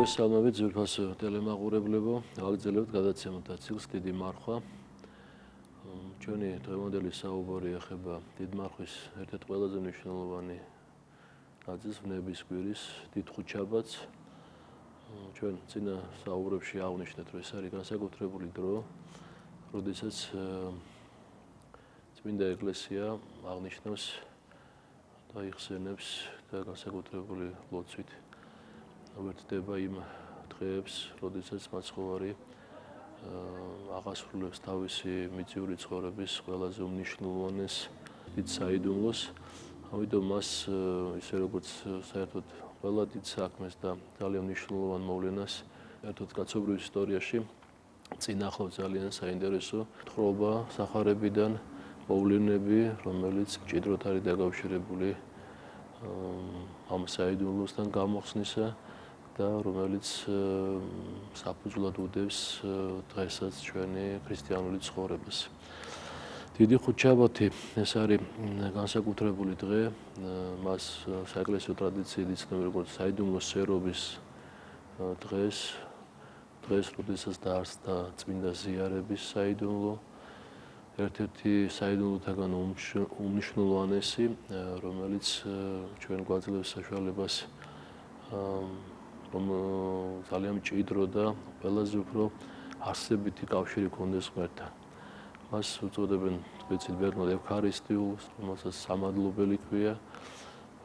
მოგესალმებით ძვირფასო ტელემაყურებლებო, აგრძელებთ გადაცემათა ციკლს დიდი მარხვა. ჩვენი დღევანდელი საუბარი ეხება დიდ მარხვის ერთ-ერთ ყველაზე მნიშვნელოვანი ნაწილს, ვნების კვირის დიდ ხუთშაბათს. ჩვენ წინა საუბრებში აღვნიშნეთ, რომ ეს არის განსაკუთრებული დრო, როდესაც წმინდა ეკლესია აღნიშნავს და იხსენებს და განსაკუთრებული ლოცვით ვერთდება იმ დღეებს, როდესაც მაცხოვარი აღასრულებს თავისი მიწიური ცხოვრების ყველაზე უმნიშვნელოვანეს დიდ საიდუმლოს. ამიტომ მას ისე როგორც საერთოდ ყველა დიდ საქმეს და ძალიან მნიშვნელოვან მოვლენას ერთად კაცობრიობის ისტორიაში წინ ახლავს ძალიან საინტერესო თხრობა სახარებიდან, მოვლენები, რომელიც მჭიდროდ არის დაკავშირებული ამ საიდუმლოსთან გამოხსნისა და რომელიც საფუძვლად უდევს დღესაც ჩვენი ქრისტიანული ცხოვრებას. დიდი ხუთშაბათი ეს არის განსაკუთრებული დღე, მას საეკლესიო ტრადიციით იცნობენ როგორც საიდუმლოს სერობის დღეს, როდესაც დაარსდა წმინდა ზიარების საიდუმლო, ერთ-ერთი საიდუმლოთაგან უმნიშვნელოვანესი, რომელიც ჩვენ გვაძლევს საშუალებას რომ ძალიან მჭიდრო და ყველაზე უფრო არსებითი კავშირი გქონდეს ღმერთთან. მას უწოდებენ სპეციალ ბერნარდ ევქარისტიულს, რომელსაც სამადლობელი ქვია,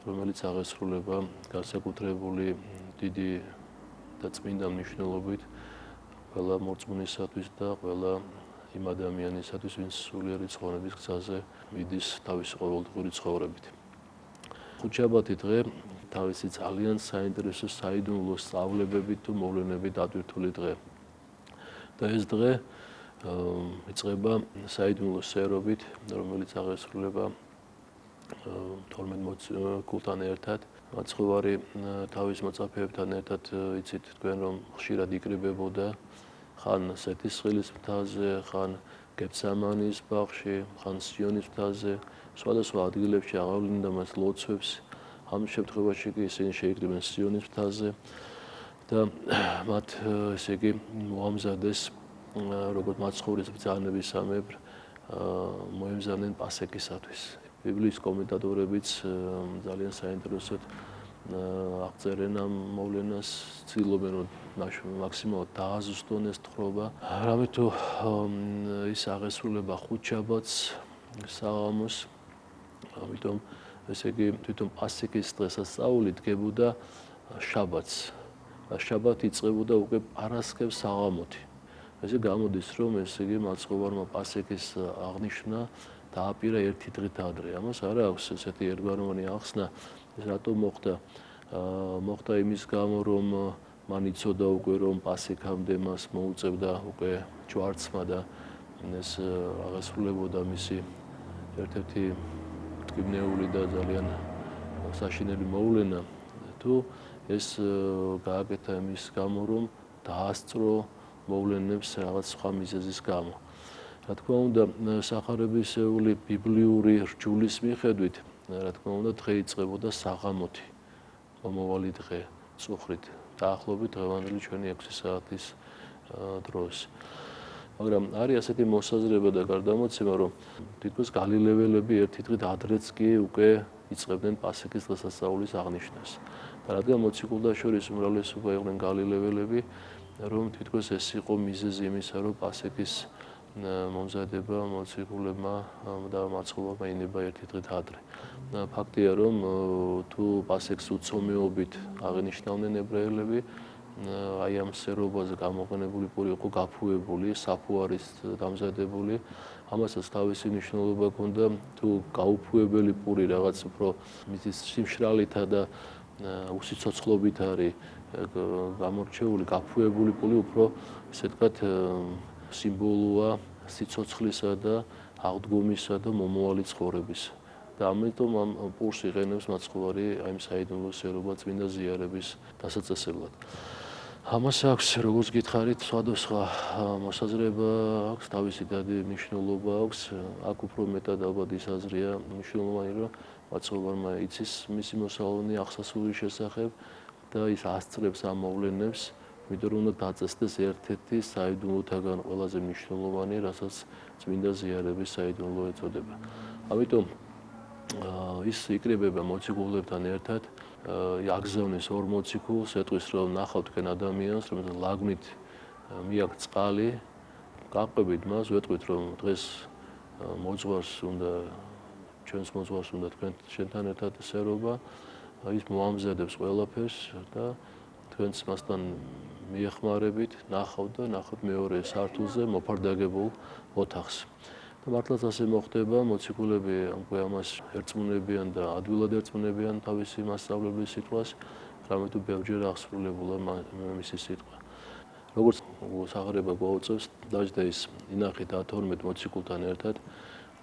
რომელიც აღესრულება განსაკუთრებული დიდი და წმინდა მნიშვნელობით ყველა მორწმუნისათვის და ყველა იმ ადამიანისათვის, ვინც სულიერი ცხოვრების გზაზე მიდის თავისი ყოველდღიური ცხოვრებით. ხუთშაბათი დღე თავისი ძალიან საინტერესო საიდუმლო სწავლებებით თუ მოვლენებით დატვირთული დღე. და ეს დღე იწყება საიდუმლო სერობით, რომელიც აღესრულება 12 კულთან ერთად. მაცხოვარი თავის მოწაფეებთან ერთად იცით თქვენ რომ ხშირად იკრიბებოდა ხან სეთისხლის მთაზე, ხან გეცემანის ბაღში, ხან სიონის მთაზე, სხვადასხვა ადგილებში აღავლინდა მას ლოცვებს. ამ შემთხვევაში კი ისინი შეიკრიბნენ სიონის მთაზე და მათ ესე იგი მოამზადეს როგორც მაცხოვრის ბრძანებისამებრ მოემზადნენ პასექისათვის. ბიბლიის კომენტატორებიც ძალიან საინტერესოდ აღწერენ ამ მოვლენას, ცდილობენ რომ მაქსიმალურად დააზუსტონ ეს თხრობა. რამე თუ ის აღესრულება ხუთშაბათს, საღამოს, ამიტომ ესე იგი თვითონ პასექის დღესასწაული დგებოდა შაბათს. შაბათი იწყებოდა უკვე პარასკევს საღამოთი. ესე გამოდის რომ ესე იგი მაცხოვარმა პასექის აღნიშვნა დააპირა ერთი დღით ადრე. ამას არ აქვს ესეთი ერთგვაროვანი ახსნა, ეს რატომ მოხდა? მოხდა იმის გამო რომ მან იცოდა უკვე რომ პასექამდე მას მოუწევდა უკვე ჯვარცმა და ეს აღესრულებოდა მისი ერთ-ერთი მტკივნეული და ძალიან საშინელი მოვლენა, თუ ეს გააკეთა იმის გამო რომ დაასწრო მოვლენებს რაღაც სხვა მიზეზის გამო. რა თქმა უნდა, სახარებისეული ბიბლიური რჯულის მიხედვით, რა თქმა უნდა, დღე იწყებოდა საღამოთი, მომავალი დღე, წუხრით, დაახლოებით დღევანდელი ჩვენი 6 საათის დროს. მაგრამ არის ასეთი მოსაზრება და გარდამოცემა, რომ თითქოს გალილეველები ერთი დღით ადრეც კი უკვე იწყებდნენ პასექის დღესასწაულის აღნიშვნას. და რადგან მოციქულთა შორის უმრავლესობა იყვნენ გალილეველები, რომ თითქოს ეს იყო მიზეზი იმისა, რომ პასექის მომზადება მოციქულებმა და მაცხოვარმა ინება ერთი დღით ადრე. ფაქტია, რომ თუ პასექს უცომეობით აღნიშნავდნენ ებრაელები, აი ამ სერობაზე გამოყენებული პური იყო გაფუებული, საფუარის დამზადებული, ამასაც თავისი მნიშვნელობა ჰქონდა, თუ გაუფუებელი პური რაღაც უფრო მის სიმშრალითა და უსიცოცხლობით არის გამორჩეული, გაფუებული პური უფრო ესე ვთქვათ სიმბოლოა სიცოცხლისა და აღდგომისა და მომავალი ცხოვრების. და ამიტომ ამ პურს იყენებს მაცხოვარი აი ამ საიდუმლო სერობა წმინდა ზიარების დასაწესებლად. ამას აქვს, როგორც გითხარით, სხვადასხვა მოსაზრება აქვს, თავისი დადი მნიშვნელობა აქვს, აქ უფრო მეტად ალბათ ის აზრია მნიშვნელოვანი, რომ მაცხოვარმა იცის მისი მოსალონი აღსასრულის შესახებ და ის ასწრებს ამ მოვლენებს, იმიტომ რომ უნდა დაწესდეს ერთ-ერთი საიდუმლოთაგან ყველაზე მნიშვნელოვანი, რასაც წმინდა ზიარების საიდუმლო ეწოდება. ამიტომ ის იკრიბება მოციქულებთან ერთად, აგზავნის ორ მოციქულს, ეტყვის რომ ნახავთ თქვენ ადამიანს, რომელსაც ლაგმით მიაქვს წყალი, გაყვებით მას, ვეტყვით რომ დღეს მოძღვარს უნდა ჩვენს მოძღვარს უნდა შენთან ერთად ესერობა, ის მოამზადებს ყველაფერს და თქვენც მასთან მიეხმარებით, ნახავთ მეორე სართულზე მოფარდაგებულ ოთახს. და მართლაც ასე მოხდება, მოციქულები ამას ერწმუნებიან და ადვილად ერწმუნებიან თავისი მასწავლებლის სიტყვას, რამე თუ ბევრჯერ აღსრულებულა მისი სიტყვა. როგორც საღარიბა გვაუწევს, დაждდა ის ინახეთ 12 მოციქულთან ერთად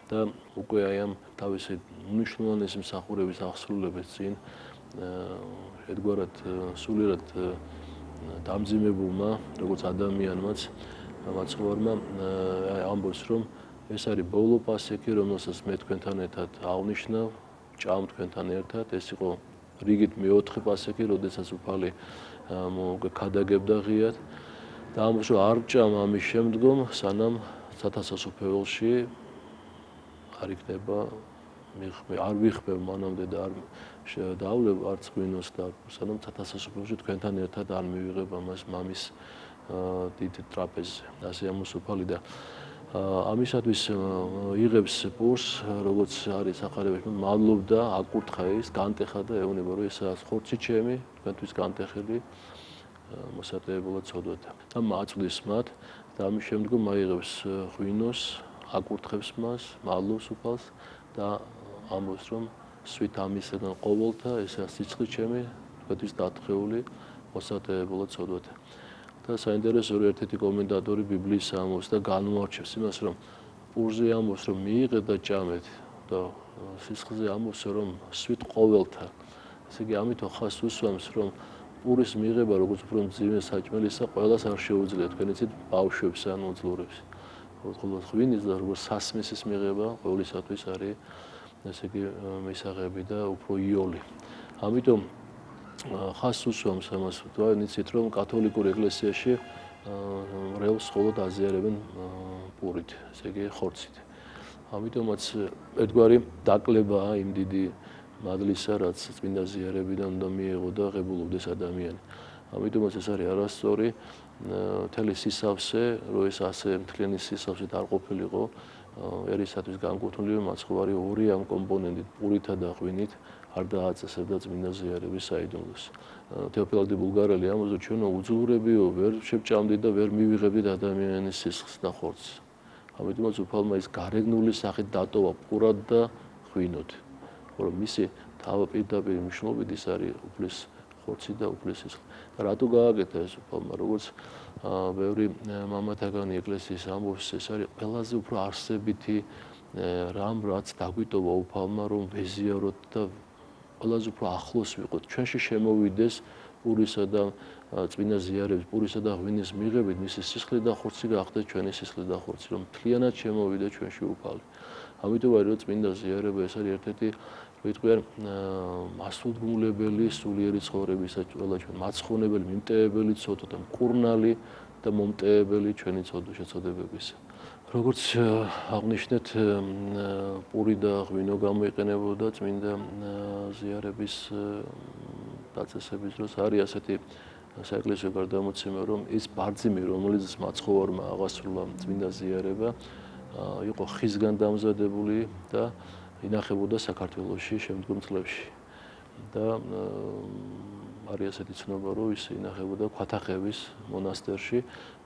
და უკვე აი ამ თავისი უნიშნულოვანესი მსახურების აღსრულების წინ ერთგვარად სულიერად დამძიმებულმა, როგორც ადამიანმაც, მაცხოვარმა ამბობს, რომ ეს არის ბოლო პასექი, რომელსაც მე თქვენთან ერთად ავნიშნავ, ჭამ თქვენთან ერთად, ეს იყო რიგით მეოთხე პასექი, როდესაც უფალი გადაგებდა ღიად და ამბობს, რომ არ ჭამ ამის შემდგომ, სანამ სათავსოფლში არ იქნება არ ვიხმევ მანამდე და არ დავლებ არც ღვინოს და სანამ სათავსოფლში თქვენთან ერთად არ მივიღებ ამას მამის დიდ ტრაპეზზე. ასე ამბობს უფალი და ამისათვის იღებს პურს, როგორც არის სახარებაში, მადლობდა, აკურთხა ის, განტეხა და ეუბნება, რომ ესაა ხორცი ჩემი, თქვენთვის განტეხილი მოსატევებლად ცოდვათა. და აწვდის მათ და ამის შემდგომ აიღებს ღვინოს, აკურთხებს მას, მადლობს უფალს და ამბობს, რომ სვით ამისგან ყოველთა ესაა სიცხლი ჩემი, თქვენთვის დათხეული მოსატევებლად ცოდვათა. და საინტერესო რომ ერთ-ერთი კომენტატორი ბიბლიის ამბობს და განმოარჩევს იმას, რომ პურზე ამბობს, რომ მიიღეთ და ჭამეთ და სისხლზე ამბობს, რომ სვით ყოველთა. ესე იგი, ამიტომ ხას უსვამს, რომ პურის მიღება, როგორც უფრო მძიმე საჭმელისა, ყველას არ შეუძლია, თქვენ იცით, ბავშვებს ან მოძლურებს. ხოლო ღვინის და როგორც სასმისის მიღება ყოვლისათვის არის, ესე იგი, მისაღები და უფრო იოლი. ამიტომ ხას უსვამს ამას, თქვენ იცით, რომ კათოლიკურ ეკლესიაში მრევლს მხოლოდ აზიარებენ პურით, ესე იგი, ხორცით. ამიტომაც ერთგვარი დაკლებაა იმ დიდი მადლისა, რაც წმინდა ზიარებიდან უნდა მიიღო და ღებულობდეს ადამიანი. ამიტომაც ეს არის არასწორი მთელი სისავსე, რომ ეს ასე მთლიანი სისავსით არ ყოფილიყო, ერისათვის განკუთვნილი მაცხოვარი ორი ამ კომპონენტით, პურითა და ღვინით არ დააწესებდა წმინდა ზიარების საიდუმლოს. თეოფილაკ ბულგარელი ამბობს, რომ ჩვენო უძლურებიო ვერ შევჭამდით და ვერ მივიღებდით ადამიანის სისხლს და ხორცს. ამიტომაც უფალმა ის გარეგნული სახით დატოვა პურად და ღვინოთ. რომ მისი თავი პირდაპირ მნიშვნელობით ის არის უფლის ხორცი და უფლის სისხლი. და რატო გააკეთა ეს უფალმა, როგორც ბევრი მამათაგანი ეკლესიის ამბობს, ეს არის ყველაზე უფრო არსებითი რამ, რაც დაგვიტოვა უფალმა, რომ ვეზიაროთ და ყველაზე უფრო ახლოს ვიყოთ. ჩვენში შემოვიდეს პურისა და წმინდა ზიარების, პურისა და ღვინის მიღებით, მისი სისხლი და ხორცი გახდეს ჩვენი სისხლი და ხორცი, რომ მთლიანად შემოვიდა ჩვენში უფალი. ამიტომ არის რომ წმინდა ზიარება ეს არის ერთ-ერთი ვიტყვიან მასულგუნლებელი სულიერი ცხოვრებისა ყველა ჩვენ მაცხოვნებელი, მიმტევებელი ცოდვა და მკურნალი და მომტევებელი ჩვენი შეცოდებებისა. როგორც აღნიშნეთ, პური და ღვინო გამოიყენებოდა წმინდა ზიარების დაწესების დროს არის ასეთი საეკლესიო გარდამოცემა, რომ ის ბარძიმი, რომელიც მაცხოვარმა აღასრულა წმინდა ზიარება, იყო ხისგან დამზადებული და ინახებოდა საქართველოში შემდგომ წლებში. და არის ასეთი ცნობა, რომ ის ინახებოდა ქვათახევის მონასტერში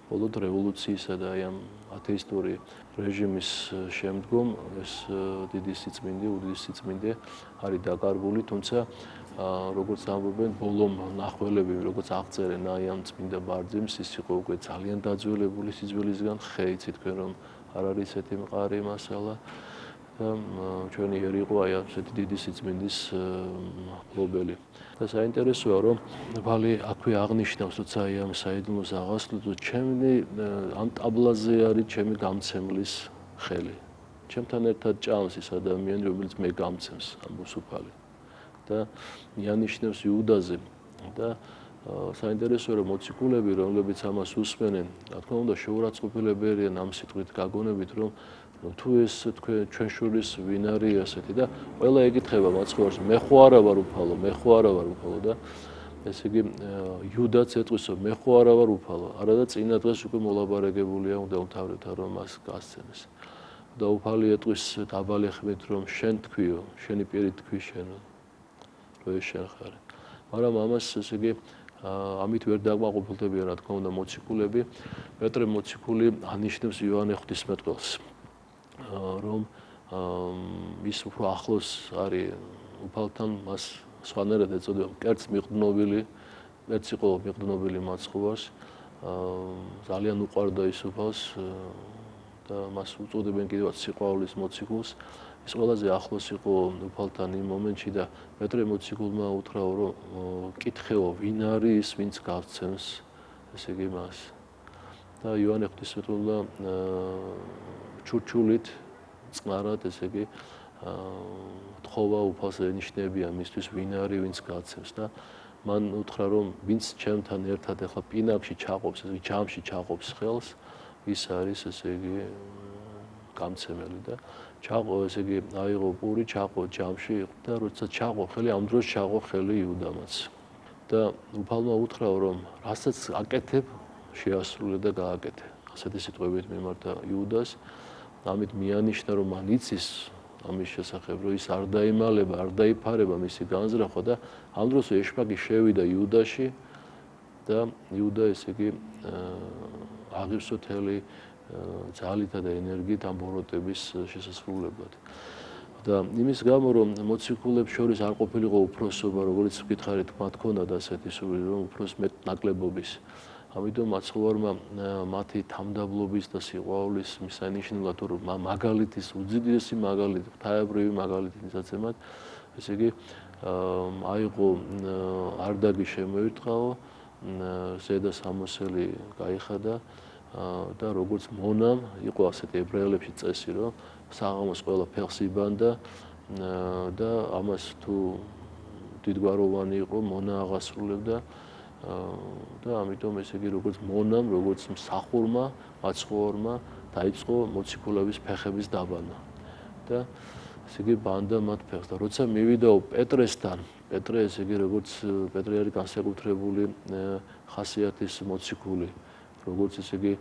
ბოლო რევოლუციისა და აი ამ ათეისტური რეჟიმის შემდგომ ეს დიდი სიწმინდე, უდიდეს სიწმინდე არის დაკარგული, თუმცა როგორც ამბობენ, ბოლო მნახველები, როგორც აღწერენ აი ამ წმინდა ბარძიმს, ის იყო უკვე ძალიან დაძველებული სიძველისგან, ხე იცით თქვენ რომ არ არის ესეთი მყარი მასალა და ჩვენი ერი იყო აი ასეთი დიდი სიწმინდის მფლობელი. და საინტერესოა, რომ უფალი აქვე აღნიშნავს, როცა აი ამ საიდუმლოს აღასრულებს, რომ ჩემი ამ ტაბლაზე არის ჩემი გამცემლის ხელი. ჩემთან ერთად ჭამს ის ადამიანი, რომელიც მე გამცემს, ამბობს უფალი. და იანიშნებს იუდაზე, და საინტერესოა რომ მოციქულები, რომლებიც ამას უსმენენ, რა თქმა უნდა, შეურაცხყოფილები არიან ამ სიტყვით გაგონებით, რომ თუ ეს თქვენ ჩვენ შორის ვინ არის ასეთი და ყველა ეკითხება მაცხოვარს, მე ხო არა ვარ უფალო, მე ხო არა ვარ უფალო და ესე იგი იუდაც ეტყვისო, მე ხო არა ვარ უფალო, არა და წინა დღეს უკვე მოლაპარაკებულია უნდა უმთავრებთან რომ მას გასცემეს. და უფალი ეტყვის დაბალი ხმით რომ შენ თქვიო, შენი პირი თქვი შენო, რომ ეს შენ ხარ. მაგრამ ამას ესე იგი ამით ვერ დაკმაყოფილდებიან რა თქმა უნდა მოციქულები. პეტრე მოციქული ანიშნებს იოანე ღვთისმეტყველს, რომ ის უფრო ახლოს არის უფალთან, მას სხვანაირად ეწოდება მკერდს მიყრდნობილი, მეც იყო მიყრდნობილი მაცხოვარს, ძალიან უყვარდა ის უფალს და მას უწოდებენ კიდევაც სიყვარულის მოციქულს. ის ყველაზე ახლოს იყო უფალთან იმ მომენტში და პეტრე მოციქულმა უთხრა რომ კითხეო ვინ არის ის ვინც გავცემს ესე იგი მას და იოანე ღვთისმეტყველმა ჩურჩულით წყნარად ესე იგი თხოვა უფალს ენიშნებიან მისთვის ვინ არის ვინც გაცემს და მან უთხრა რომ ვინც ჩემთან ერთად ახლა პინაკში ჩაყოფს ესე იგი ჯამში ჩაყოფს ხელს ის არის ესე იგი გამცემელი და ჩაყო ესე იგი აიღო პური ჩაყო ჯამში და როცა ჩაყო ხელი ამ დროს ჩაყო ხელი იუდამაც და უფალმა უთხრა რომ რასაც აკეთებ შეასრულე და გააკეთე ასეთი სიტყვებით მიმართა იუდას ამით მიანიშნა რომ მან იცის ამის შესახებ რომ ის არ დაიმალება არ დაიფარება მისი განზრახვა და ამ დროს ეშმაკი შევიდა იუდაში და იუდა ესე იგი აღივსო თელი ძალითა და ენერგიით ამ ბოროტების შესასრულებლად. და იმის გამო რომ მოციქულებს შორის არ ყოფილიყო უფროსობა, როგორც ვკითხარით, მათ ჰქონდათ ასეთი სურვილი, რომ უფროს მეტ ნაკლებობის. ამიტომ მაცხოვარმა მათი თამდაბლობის და სიყვარულის მისანიშნებლად რომ მაგალითის უძიდესი მაგალითი, ღვთაებრივი მაგალითი მისაცემად, ესე იგი აიღო არდაგი შემოირტყაო, ზედა სამოსელი გაიხადა და როგორც მონამ იყო ასეთი ებრაელებში წესი რომ საღამოს ყველა ფეხს იბანდა და ამას თუ დიდგვაროვანი იყო მონა აღასრულებდა და ამიტომ ესე იგი როგორც მონამ როგორც მსახურმა მაცხოვარმა დაიწყო მოციქულების ფეხების დაბანა და ესე იგი ბანდა მათ ფეხს და როცა მივიდაო პეტრესთან პეტრე ესე იგი როგორც პეტრე არის განსაკუთრებული ხასიათის მოციქული როგორც ესე იგი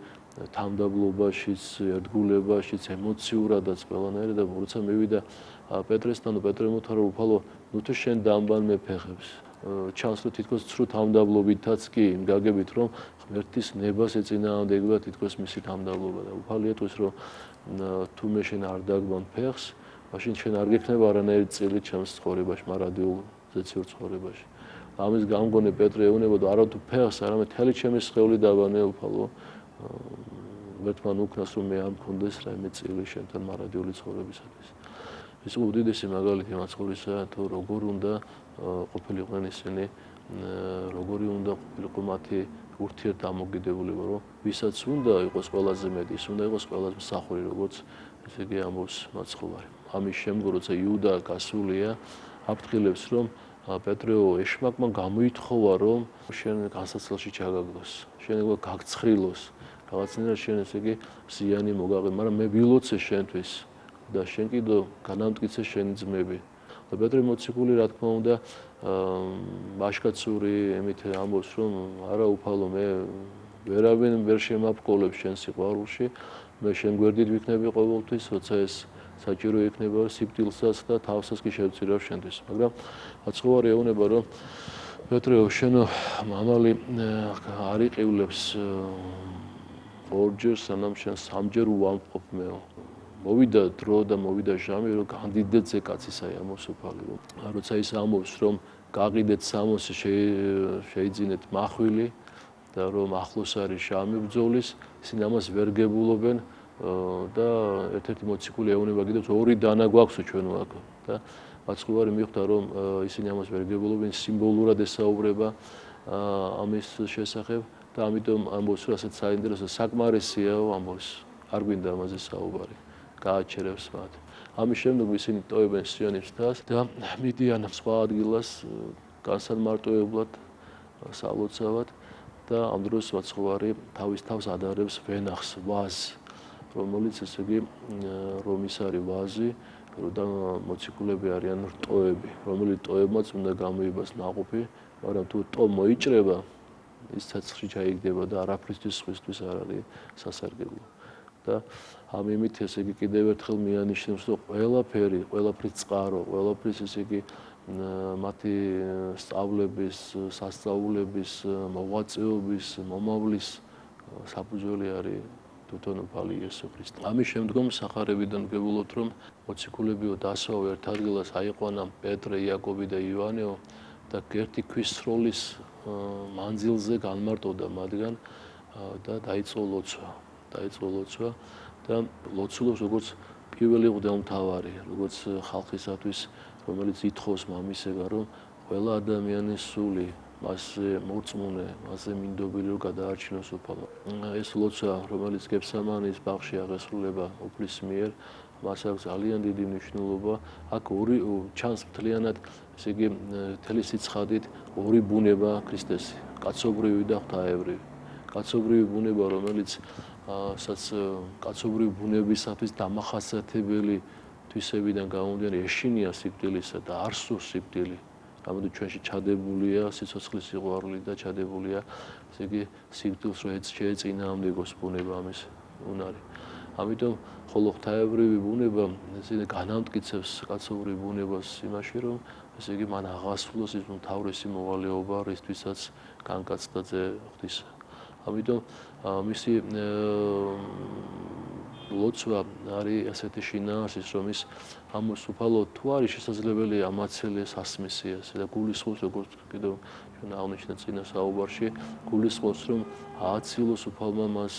თამდაბლობაშიც, ერთგულებაშიც, ემოციურადაც ყველანაირად და როცა მივიდა პეტრესთან, პეტრე მოთხრა უფალო, ნუ თუ შენ დამბან მე ფეხებს. ჩანს რომ თითქოს ცრუ თამდაბლობითაც კი გაგებით რომ ღმერთის ნებას ეწინააღმდეგება თითქოს მისი თამდაბლობა და უფალი ეტყვის რომ თუ მე შენ არ დაგბან ფეხს, მაშინ შენ არ გექნება არანაირი წილი ჩემს ცხოვრებაში, მარადიულ ზეციურ ცხოვრებაში. ამის გამგონე პეტრე ეუბნებოდა არა თუ ფეხს, არამედ მთელი ჩემი სხეული დაბანე უფალო. ვერთმან უკნას რომ მე ამ მქონდეს რაიმე წილი შენთან მარადიული ცხოვრებისათვის. ეს უდიდესი მაგალითი მაცხოვრისა თუ როგორ უნდა ყოფილიყვნენ ისინი, როგორი უნდა ყოფილიყო მათი ურთიერთდამოკიდებულება, რომ ვისაც უნდა იყოს ყველაზე მეტი, ის უნდა იყოს ყველაზე მსახური, როგორც ესე იგი ამბობს მაცხოვარი. ამის შემდგომ როცა იუდა გასულია, აფრთხილებს რომ პეტრეო ეშმაკმა გამოითხოვა რომ შენ განსაცდელში ჩაგაგდოს, შენ გაგცხრილოს, რაღაცნაირად შენ ესე იგი ზიანი მოგაყენე, მაგრამ მე ვილოცე შენთვის და შენ კიდო განამტკიცე შენი ძმები. და პეტრე მოციქული რა თქმა უნდა მაშკაცური ემით ამბობს რომ არა უფალო მე ვერავინ ვერ შემაპყოლებს შენ სიყვარულში, მე შენ გვერდით ვიქნები ყოველთვის, როცა ეს საჭირო იქნება სიკვდილსაც და თავსაც კი შევწირავ შენთვის. მაგრამ მაცხოვარი ეუბნება რომ პეტრეო შენო მამალი არ იყივლებს ორჯერ სანამ შენ სამჯერ უამყოფ მეო. მოვიდა დრო და მოვიდა ჟამი რომ განდიდეთ ზეკაცისა ამოს უფალი რომ როცა ის ამბობს რომ გაყიდეთ სამოსი შეიძინეთ მახვილი და რომ ახლოს არის ჟამი ბრძოლის ისინი ამას ვერ გებულობენ და ერთ-ერთი მოციქული ეუბნება კიდევ ორი დანა გვაქვსო ჩვენ აქ და მაცხოვარი მიხვდა რომ ისინი ამას ვერ გებულობენ სიმბოლურად ესაუბრება ამის შესახებ და ამიტომ ამბობს რომ ასეთ საინტერესო საკმარისიაო ამბობს არ გვინდა ამაზე საუბარი გააჩერებს მათ. ამის შემდეგ ისინი ტოვებენ სიონის მთას და მიდიან სხვა ადგილას განსანმარტოებლად სალოცავად და ამ დროს მაცხოვარი თავის თავს ადარებს ვენახს ვაზს, რომელიც ესე იგი რომის არის ვაზი და მოციქულები არიან რტოები, რომელიც რტოებმაც უნდა გამოიბას ნაყოფი, მაგრამ თუ რტო მოიჭრება, ის ცეცხლში ჩაიგდება და არაფრისთვის სხვისთვის არ არის სასარგებლო. და ამ იმით ესე იგი კიდევ ერთხელ მიანიშნებს, რომ ყველაფრის წყარო, ყველაფრის ესე იგი მათი სწავლების, სასწაულების, მოღვაწეობის, მომავლის საფუძველი არის თვითონოფალი იესო ქრისტე. ამის შემდგომ სახარებიდან ვგებულობთ, რომ მოციქულებიო დასვავ ერთ ადგილას აიყვანა პეტრე, იაკობი და ივანეო და გერთი ქვის სროლის მანძილზე განმარტოდა მათგან და დაიწყო ლოცვა და ლოცულობს როგორც პირველი მღვდელმთავარი, როგორც ხალხისათვის, რომელიც ითხოვს მამისეგან, რომ ყველა ადამიანის სული მასზე მორწმუნე, მასზე მინდობილი რომ გადაარჩინოს უფალო. ეს ლოცვა, რომელიც გეფსამანის ბაღში აღესრულება უფლის მიერ, მას აქვს ძალიან დიდი მნიშვნელობა. აქ ორი ჩანს მთლიანად, ესე იგი, მთელი სიცხადით ორი ბუნება ქრისტესი, კაცობრივი და ღვთაებრივი. კაცობრივი ბუნება, რომელიც კაცობრივი ბუნებისათვის დამახასიათებელი თვისებიდან გამომდინარე ეშინია სიკვდილისა და არ სურს სიკვდილი. ამიტომ ჩვენში ჩადებულია სიცოცხლის სიყვარული და ჩადებულია, ესე იგი, სიკვდილს რო შეეწინააღმდეგოს ბუნება ამის უნარი. ამიტომ ხოლო ღვთაებრივი ბუნება ესე განამტკიცებს კაცობრივ ბუნებას იმაში, რომ ესე იგი მან აღასრულოს ის უმთავრესი მოვალეობა, რისთვისაც განკაცდა ძე ღვთისა. ამიტომ მისი ლოცვა არის ასეთი შინაარსის, რომ ის ამოს უფალო თუ არის შესაძლებელი ამაცელეს ასმისიას და გულისხმობს, როგორც კიდევ ჩვენ აღნიშნეთ წინა საუბარში, გულისხმობს, რომ ააცილოს უფალმა მას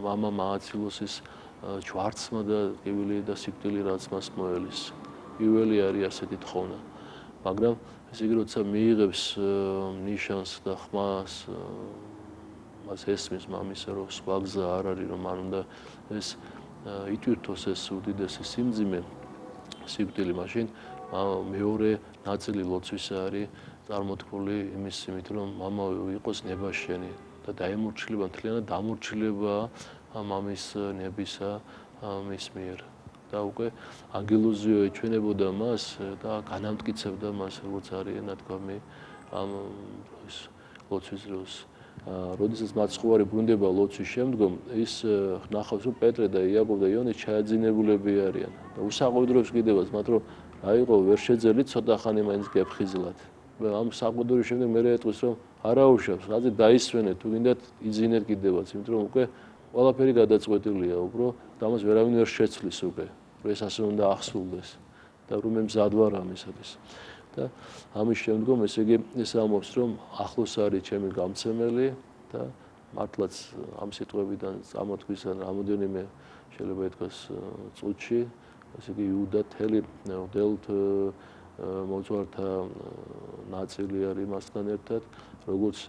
მამამ ააცილოს ის ჯვარცმა და ტკივილი და სიკვდილი, რაც მას მოელის. პირველი არის ასეთი თხოვნა. მაგრამ ესე იგი, როცა მიიღებს ნიშანს და ხმას მას ესმის მამისა, რომ სხვა გზა არ არის, რომ მან უნდა ეს იტვირთოს ეს უდიდესი სიმძიმე, სიკვდილი, მაშინ მეორე ნაწილი ლოცვისა არის წარმოთქმული იმის იმით, რომ მამა იყოს ნებაშენი და დაემორჩილება, მთლიანად დამორჩილება მამის ნებისა მის მიერ. და უკვე ანგელოზიო ეჩვენებოდა მას და განამტკიცებდა მას, როგორც არის ნათქვამი ამ ლოცვის დროს. როდესაც მაცხოვარი ბრუნდება ლოცვის შემდგომ, ის ნახავს, რომ პეტრე და იაკობ და იონე ჩაეძინებულები არიან და უსაყვედროებს კიდევაც მათ, რომ რა იყო, ვერ შეძელით ცოტა ხანი მაინც გეფხიზლათ. ამ საყვედროების შემდეგ მე ეტყვის, რომ არაუშავს, რაზე დაისვენეთ, თუ გინდათ იძინეთ კიდევაც, იმიტომ რომ უკვე ყველაფერი გადაწყვეტილია, უფრო და ამას ვერავინ ვერ შეცვლის უკვე, რომ ეს ასე უნდა ახსულდეს და რომ მე მზად ვარ ამისათვის. და ამის შემდგომ ესე იგი ეს ამბობს, რომ ახლოს არის ჩემი გამცემელი და მართლაც ამ სიტყვებიდან წამოთქვისან რამოდენიმე შეიძლება ითქვას წუთში, ესე იგი იუდა თელი მღვდელთ მოძღვართა ნაწილი არის მასთან ერთად, როგორც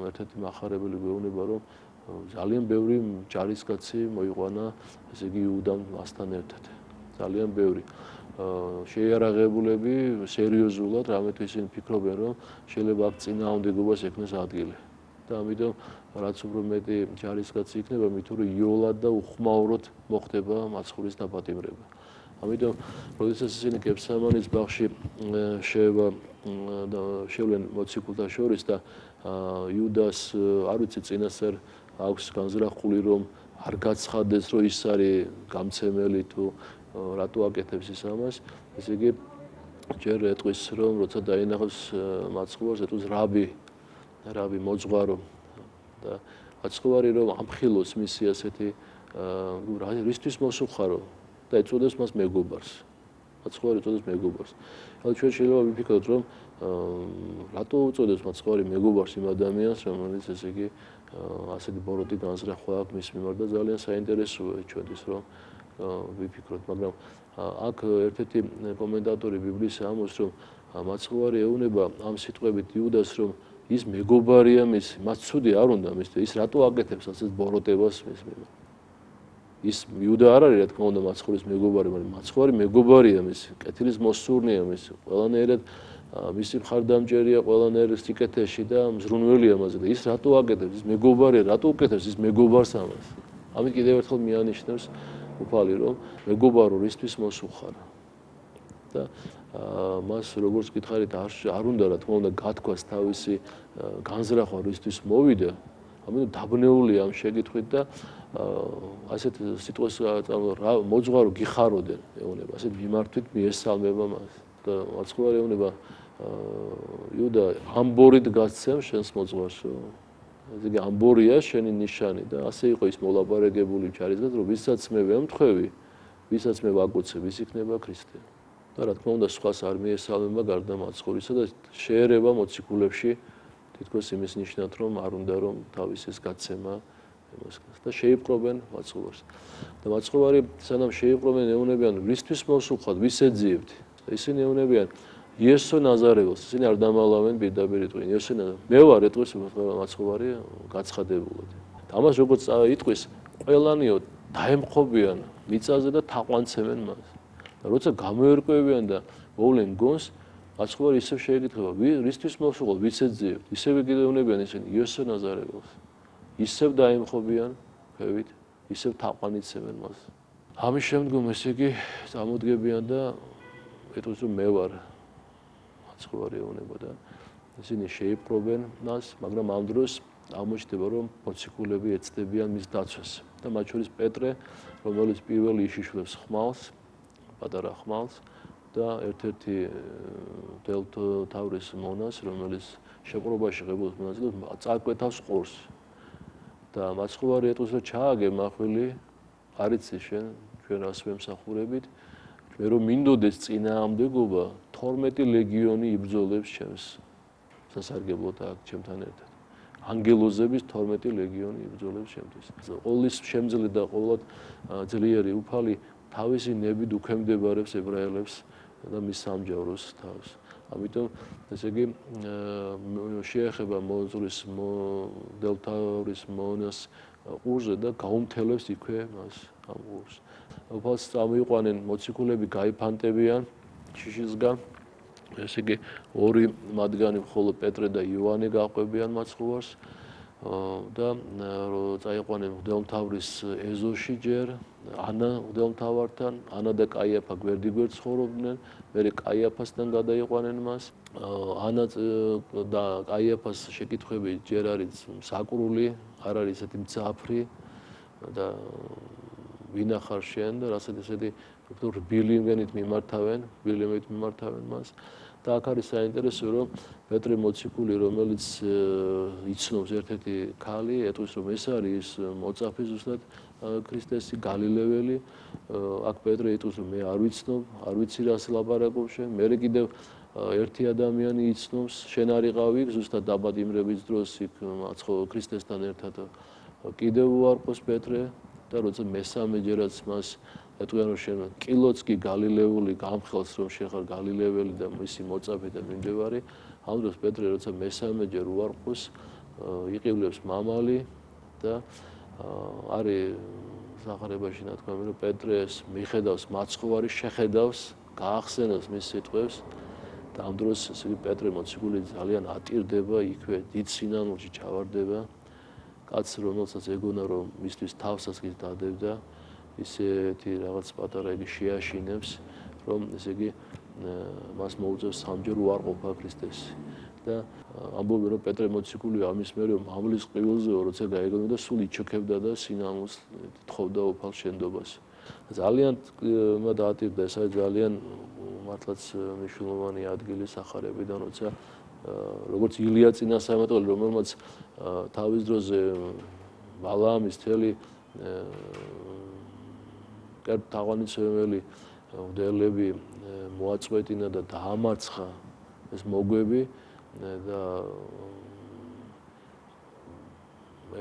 ერთ-ერთი მახარებელი გვეუბნება, რომ ძალიან ბევრი ჯარისკაცი მოიყვანა, ესე იგი იუდამ მასთან ერთად. ძალიან ბევრი შეიარაღებულები სერიოზულად, რამეთ ისინი ფიქრობენ, რომ შეიძლება აქ წინააღმდეგობას ექნეს ადგილი. და ამიტომ რაც უფრო მეტი ჯარისკაცი იქნება, მით უფრო იოლად და უხმაუროდ მოხდება მაცხოვრის დაპატიმრება. ამიტომ, როდესაც ისინი გეფსამანის ბაღში შევლენ მოციქულთა შორის და იუდას არ ვიცი წინასწარ აქვს განზრახული, რომ არ გაცხადდეს, რომ ის არის გამცემელი თუ რატო აკეთებს ის ამას, ესე იგი ჯერ ეტყვის, რომ როცა დაინახავს მაცხოვარს, ეტყვის რაბი მოძღვარო და მაცხოვარი რომ ამხილოს მისი ასეთი რისთვის მოსუხარო და ეწოდებს მას მეგობარს. მაცხოვარი ეწოდებს მეგობარს. ახლა ჩვენ შეიძლება ვიფიქროთ, რომ რატო უწოდებს მაცხოვარი მეგობარს იმ ადამიანს, რომელიც ესე იგი ასეთი ბოროტი განზრახვა აქვს მის მიმართ და ძალიან საინტერესოა ჩვენთვის, რომ ვიფიქროთ, მაგრამ აქ ერთ-ერთი კომენტატორი ბიბლიის ამბობს, რომ მაცხოვარი ეუბნება ამ სიტყვებით იუდას, რომ ის მეგობარია მის, მას ცუდი არ უნდა მის, ის რატო აკეთებს ასეთ ბოროტებას მის მიმართ. ის იუდა არ არის, რა თქმა უნდა, მაცხოვრის მეგობარი, მაგრამ მაცხოვარი მეგობარია მის, კეთილის მოსურნეა მის, ყველანაირად მისი მხარდამჭერია ყველანაირ სიკეთეში და მზრუნველია მასზე და ის რატო აკეთებს, ის მეგობარია, რატო უკეთებს ის მეგობარს ამას. ამით კიდევ ერთხელ მიანიშნებს უფალი რომ მეგობარო რისთვის მოსუხარ. და მას როგორც გითხარით არ უნდა რა თქმა უნდა გათქვას თავისი განზრახვა რისთვის მოვიდა, ამიტომ დაბნეულია ამ შეკითხვით და ასეთ სიტყვას მოძღვარო გიხაროდენ ეუბნება, ასეთ მიმართვით მიესალმება მას და მაცხოვარი ეუბნება იუდა ამბორით გასცემ შენს მოძღვარსო. ესე იგი ამბორია შენი ნიშანი და ასე იყო ის მოლაპარაკებული ჩარისგან რომ ვისაც მე ვემთხვევი, ვისაც მე ვაკოცებ, ის იქნება ქრისტე. და რა თქმა უნდა სხვას არ მიესალმება გარდა მაცხოვრისა და შეერება მოციქულებში თითქოს იმის ნიშნად რომ არ უნდა რომ თავის ეს გაცემა ემოსქნას და შეიპყრობენ მაცხოვარს. და მაცხოვარი სანამ შეიპყრობენ ეუბნებიან ვისთვის მოსუხად, ვის ეძიებთ? და ისინი ეუბნებიან იესო ნაზარეველს, ისინი არ დამალავენ პირდაპირ იტყვიან იესო ნაზარეველს. მე ვარ ეტყვის მაცხოვარი გაცხადებულად. და ამას როგორც იტყვის ყველანიო დაემხობიან მიწაზე და თაყვანცემენ მას. და როცა გამოერკვევიან და მოვლენ გონს მაცხოვარი ისევ შეეკითხება რისთვის მოსუხოთ, ვის ეძიებთ? ისევ იგივეუნებიან ისინი იესო ნაზარეველს. ისევ დაემხობიან ქვევით, ისევ თაყვანიცემენ მას. ამის შემდგომ ესე იგი წამოდგებიან და ეტყვის რომ მე ვარ მაცხოვარი ეუბნება და ისინი შეიპყრობენ მას, მაგრამ ამ დროს აღმოჩნდება რომ მოციქულები ეცდებიან მის დაცვას და მათ შორის პეტრე, რომელიც პირველი იშიშვლებს ხმალს, პატარა ხმალს და ერთ-ერთი მღვდელმთავრის მონას, რომელიც შეპყრობაში ღებულობს მონაწილეობს, წაკვეთავს ყურს. და მაცხოვარი ეტყვის რომ ჩააგე მახვილი, არ იცი შენ ჩვენ რას ვემსახურებით, მე რომ მინდოდეს წინააღმდეგობა 12 ლეგიონი იბრძოლებს ჩემს სასარგებლოდ აქ ჩემთან ერთად. ანგელოზების 12 ლეგიონი იბრძოლებს ჩემთვის. ყოვლის შემძლე და ყოვლად ძლიერი უფალი თავისი ნებით უქვემდებარებს ებრაელებს და მის სამჯავროს თავს. ამიტომ ესე იგი შეეხება მოძღვრის მღვდელმთავრის მონას ყურზე და გაუმთელებს იქვე მას ამ ყურს. უფალს წამოიყვანენ მოციქულები გაიფანტებიან შიშისგან. ესე იგი ორი მათგანი მხოლოდ პეტრე და იოანე გაყვებიან მაცხოვარს და წაიყვანენ მღვდელმთავრის ეზოში ჯერ ანა მღვდელმთავართან, ანა და კაიაფა გვერდიგვერდ ცხოვრობდნენ, მერე კაიაფასთან გადაიყვანენ მას. ანა და კაიაფას შეკითხვები ჯერ არის საკრული, არ არის ესეთი მძაფრი და ვინა ხარ შენ და რასაც ესეთი რბილიმით მიმართავენ მას. და აქ არის საინტერესო რომ პეტრე მოციქული რომელიც იცნობს ერთ-ერთი ქალი ეტყვის რომ ეს არის მოწაფე ზუსტად ქრისტესი გალილეველი აქ პეტრე ეტყვის რომ მე არ ვიცნობ არ ვიცი რას ლაპარაკობ შენ მე კიდევ ერთი ადამიანი იცნობს შენ არ იყავი ზუსტად დაბად იმრების დროს იქ ქრისტესთან ერთად კიდევ უარყოს პეტრე და როცა მესამეჯერაც მას ეტყვიან რომ შენ კილოც კი გალილეული გამხელს რომ შენ ხარ გალილეველი და მისი მოწაფე და მიმდევარი ამ დროს პეტრე როცა მესამეჯერ უარყოს იყივლებს მამალი და არის სახარებაში ნათქვამი რომ პეტრეს მიხედავს მაცხოვარი შეხედავს გაახსენებს მის სიტყვებს და ამ დროს ესე იგი პეტრე მოციქული ძალიან ატირდება იქვე დიდ სინანულში ჩავარდება კაც რომელსაც ეგონა რომ მისთვის თავსაც კი დადებდა ისეთი რაღაც პატარა იგი შეაშინებს რომ ესე იგი მას მოუწევს სამჯერ უარყოფა ქრისტეს და ამბობენ რომ პეტრე მოციქული ამის მერე მამლის ყივილზეო როცა გაეგონა და სულ იჩოქებდა და სინამულს თხოვდა უფალ შენდობას ძალიან დაატირდა ეს არის ძალიან მართლაც მნიშვნელოვანი ადგილი სახარებიდან როცა როგორც ილია წინასწარმეტყველი რომელმაც თავის დროზე ბალაამის თელი თაყვანიცემელი მღვდელები მოაწყვეტინა და დაამარცხა ეს მოგვები და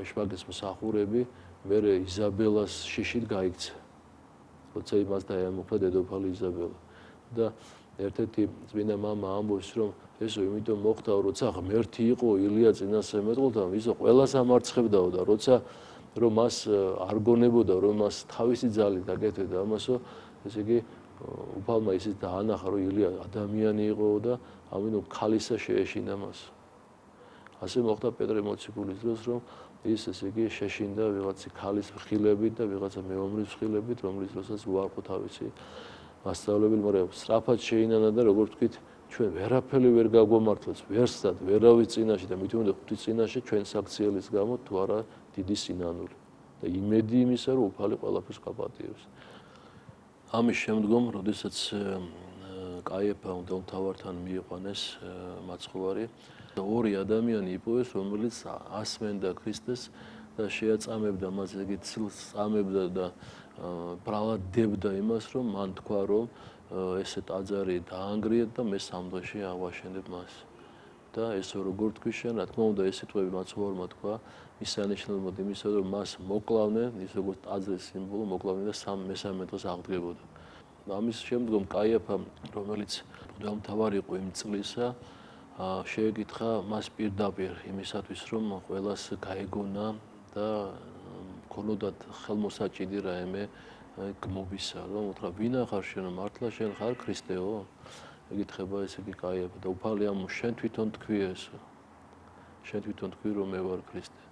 ეშმაკის მსახურები მერე იზაბელას შიშით გაიქცა როცა იმას დაემუქრა დედოფალი იზაბელა და ერთ-ერთი წმინდა მამა ამბობს რომ ესო იმიტომ მოხდა როცა ღმერთი იყო ილია წინასწარმეტყველთან ისო ყველას ამარცხებდაო და როცა რომ მას არ გონებოდა რომ მას თავისი ძალით აკეთებდა ამასო ესე იგი უფალმა ისიც დაანახა, რომ ილია ადამიანი იყო და ამიტომ ქალისა შეეშინა მას. ასე მოხდა პეტრე მოციქულის დროს, რომ ის ესე იგი შეშინდა ვიღაცი ქალის მხილებით და ვიღაცა მეომრის მხილებით, რომლის დროსაც უარყო თავისი მასწავლებელი, მაგრამ სწრაფად შეინანა და როგორც ვთქვით, ჩვენ ვერაფერი ვერ გაგვამართლებს, ვერსად, ვერავის წინაშე და მით უმეტეს ღვთის წინაშე ჩვენ საქციელის გამო თუ არა დიდი სინანული და იმედი იმისა, რომ უფალი ყველაფერს გაპატიებს. ამის შემდგომ, როდესაც კაიფამ მღვდელმთავართან მიიყვანეს მაცხოვარი, ორი ადამიანი იპოვეს, რომელიც ასმენდა ქრისტეს და შეაწამებდა მას, ეგ ცილს წამებდა და ბრალადებდა იმას, რომ მან თქვა, რომ ესე ტაძარი დაანგრიეთ და მე 3 დღეში აღვაშენებ მას. და ესე როგორ თქვი შენ, რა თქმა უნდა, ეს სიტყვები მაცხოვარმა თქვა, მისანიშნებლად იმისა, რომ მას მოკლავდნენ, ის როგორც ტაძრის სიმბოლო მოკლავდნენ და 3-13 დღეს აღდგებოდა. ამის შემდგომ კაიფამ, რომელიც მღვდელმთავარი იყო იმ წლისა, შეეკითხა მას პირდაპირ იმისათვის, რომ ყველას გაეგონა და ქონოდათ ხელმოსაჭიდი რაიმე გმობისა, რომ უთხრა ვინა ხარ შენ, მართლა შენ ხარ ქრისტეო? ეკითხება ესე იგი კაიფა და უფალი ამ შენ თვითონ თქვი ესო. შენ თვითონ თქვი, რომ მე ვარ ქრისტე.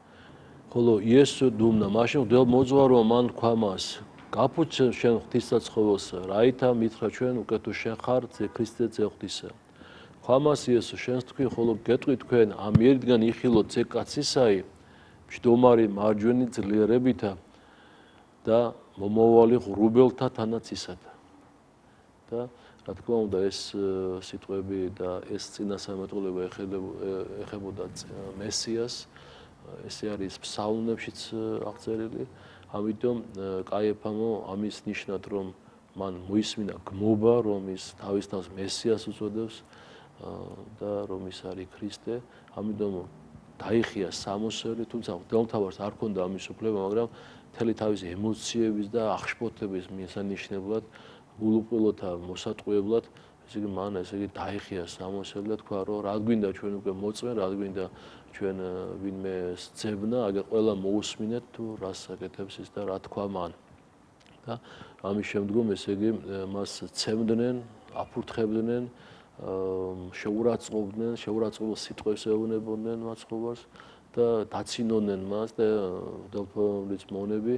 ხოლო იესო დუმნა, მაშინ მღვდელმოძღვარმა მან თქვა მას, გაფუჩენ შენ ღვთისაცხოველსა, რაითა მითხრა ჩვენ უკვე თუ შენ ხარ ქრისტე ძე ღვთისა. ქვამას იესო შენს თქვი, ხოლო გეტყვი თქვენ ამ ერთგან იხილოთ ძე კაცისაი, მჯდომარი მარჯვენი ძლიერებითა და მომავალი ღრუბელთა თანაცისათა. და რა თქმა უნდა ეს სიტყვები და ეს წინასამეტყველება ეხებოდა მესიას, ესე არის ფსალმებშიც აღწერილი. ამიტომ კაიფამო ამის ნიშნად, რომ მან მოისმინა გმობა, რომ ის თავის თავს მესიას უწოდებს და რომ ის არის ქრისტე, ამიტომ დაიხია სამოსელი, თუმცა მღვდელმთავარს არ ჰქონდა ამის უფლება, მაგრამ მთელი თავისი ემოციების და აღშფოთების მისანიშნებლად, გულუყვილოთა მოსატყუებლად, ესე იგი მან ესე იგი დაიხია სამოსელი და თქვა, რომ რა გვინდა ჩვენ უკვე მოწმენ, რა გვინდა ჩვენ ვინმე სძებნა, აგერ ყველა მოусმინეთ თუ რას აკეთებს ის და რა თქვა მან. და ამის შემდგომ ესე იგი მას ცემდნენ, აფურთხებდნენ, შეურაცხყოფილ სიტყვებს ეუბნებოდნენ მაცხოვარს და დაცინოდნენ მას და მღვდელმთავრის მონები,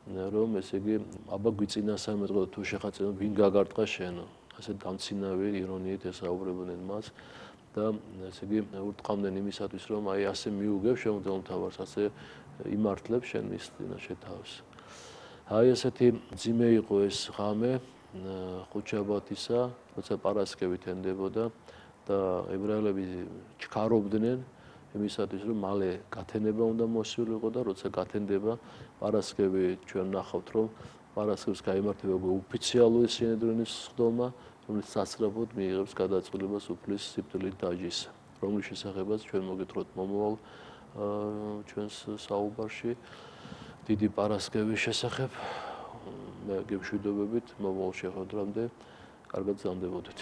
რომ ესე იგი აბა გვიწინასამეტყველო თუ შეხაწინო ვინ გაგარტყა შენო. ასე დამცინავი ირონიით ესაუბრებოდნენ მას და ესე იგი ურტყამდნენ იმისათვის, რომ აი ასე მიუგებ შენ მღვდელმთავარს, ასე იმართლებ შენ მის წინაშე თავს. აი ესეთი ძიმე იყო ეს ღამე ხუთშაბათისა, როცა პარასკევით ენდებოდა და ებრაელები ჩქარობდნენ იმისათვის, რომ მალე გათენება უნდა მოსულიყო და როცა გათენდება პარასკევი ჩვენ ნახავთ, რომ პარასკევს გაიმართება ოფიციალური სინედრიონის სხდომა, რომელიც სასწრაფოდ მიიღებს გადაწყვეტილებას უფლის სიკვდილით დაჯის, რომლის შესახებაც ჩვენ მოგეთხროთ მომავალ ჩვენს საუბარში დიდი პარასკევის შესახებ. მე გემშვიდობებით მომავალ შეხვედრამდე კარგად გრძანდებოდეთ.